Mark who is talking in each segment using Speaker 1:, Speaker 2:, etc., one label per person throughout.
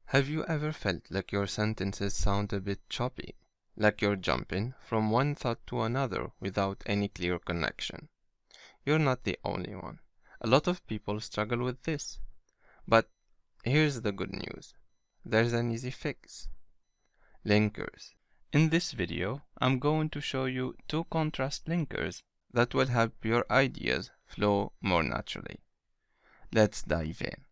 Speaker 1: Have you ever felt like your sentences sound a bit choppy? Like you're jumping from one thought to another without any clear connection? You're not the only one. A lot of people struggle with this. But here's the good news. There's an easy fix. Linkers. In this video, I'm going to show you 2 contrast linkers that will help your ideas flow more naturally. Let's dive in.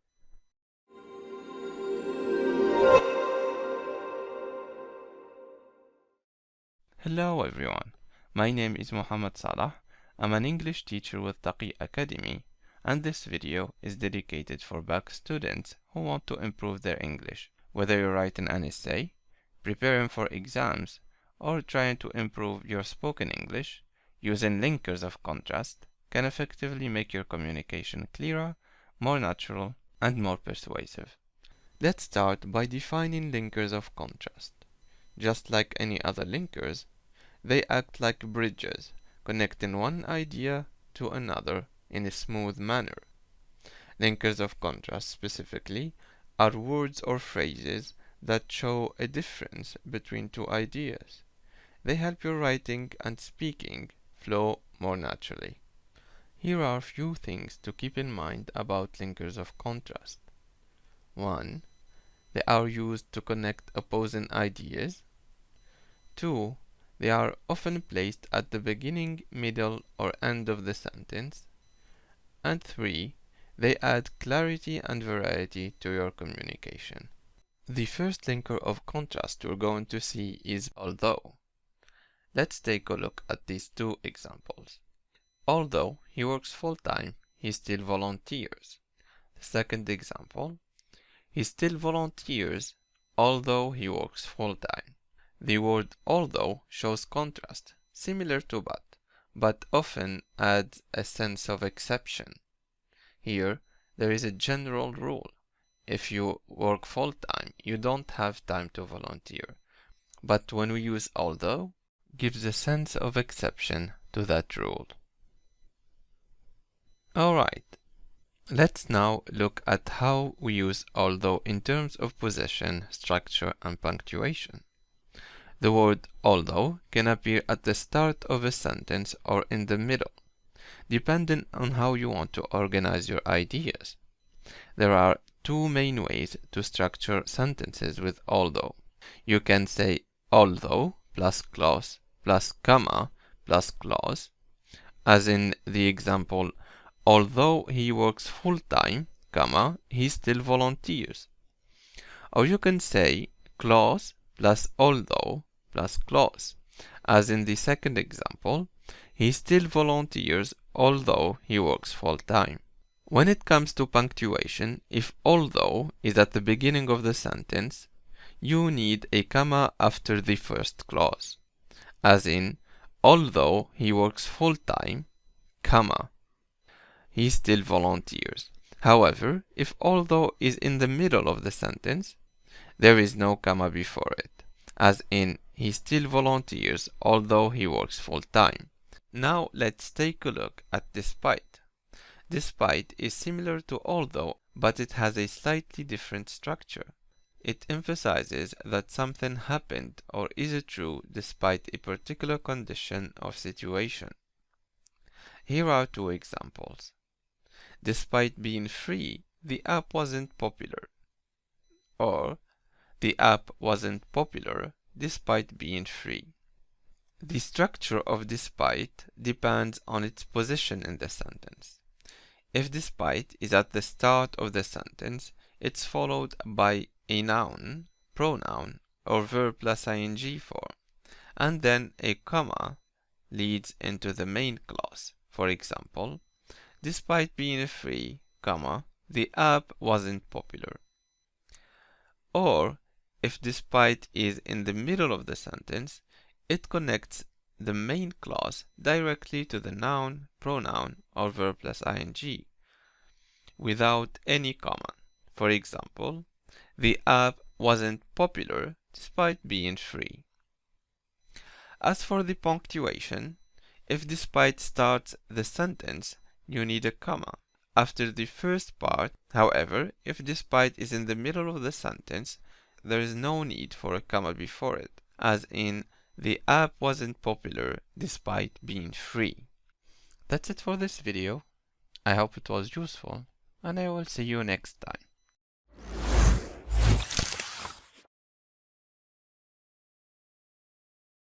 Speaker 1: Hello everyone, my name is Muhammad Salah. I'm an English teacher with Takiacademy, and this video is dedicated for bac students who want to improve their English. Whether you're writing an essay, preparing for exams, or trying to improve your spoken English, using linkers of contrast can effectively make your communication clearer, more natural, and more persuasive. Let's start by defining linkers of contrast. Just like any other linkers, they act like bridges, connecting one idea to another in a smooth manner. Linkers of contrast specifically are words or phrases that show a difference between 2 ideas. They help your writing and speaking flow more naturally. Here are a few things to keep in mind about linkers of contrast. 1. They are used to connect opposing ideas. 2. They are often placed at the beginning, middle, or end of the sentence. And 3. They add clarity and variety to your communication. The first linker of contrast we're going to see is although. Let's take a look at these 2 examples. Although he works full-time, he still volunteers. The second example, he still volunteers although he works full-time. The word although shows contrast, similar to but often adds a sense of exception. Here, there is a general rule. If you work full-time, you don't have time to volunteer. But when we use although, gives a sense of exception to that rule. Alright, let's now look at how we use although in terms of position, structure, and punctuation. The word although can appear at the start of a sentence or in the middle, depending on how you want to organize your ideas. There are 2 main ways to structure sentences with although. You can say although plus clause plus comma plus clause, as in the example, although he works full-time, comma, he still volunteers. Or you can say clause plus although plus clause, as in the second example, he still volunteers although he works full-time. When it comes to punctuation, if although is at the beginning of the sentence, you need a comma after the first clause, as in, although he works full-time, comma, he still volunteers. However, if although is in the middle of the sentence, there is no comma before it, as in, he still volunteers although he works full-time. Now let's take a look at despite. Despite is similar to although, but it has a slightly different structure. It emphasizes that something happened or is true despite a particular condition or situation. Here are 2 examples. Despite being free, the app wasn't popular. Or, the app wasn't popular despite being free. The structure of despite depends on its position in the sentence. If despite is at the start of the sentence, it's followed by a noun, pronoun, or verb plus ing form, and then a comma leads into the main clause. For example, despite being free, comma, the app wasn't popular. Or, if despite is in the middle of the sentence, it connects the main clause directly to the noun, pronoun, or verb plus ing without any comma. For example, the app wasn't popular despite being free. As for the punctuation, if despite starts the sentence, you need a comma after the first part. However, if despite is in the middle of the sentence, there is no need for a comma before it, as in the app wasn't popular despite being free. That's it for this video. I hope it was useful, and I will see you next time.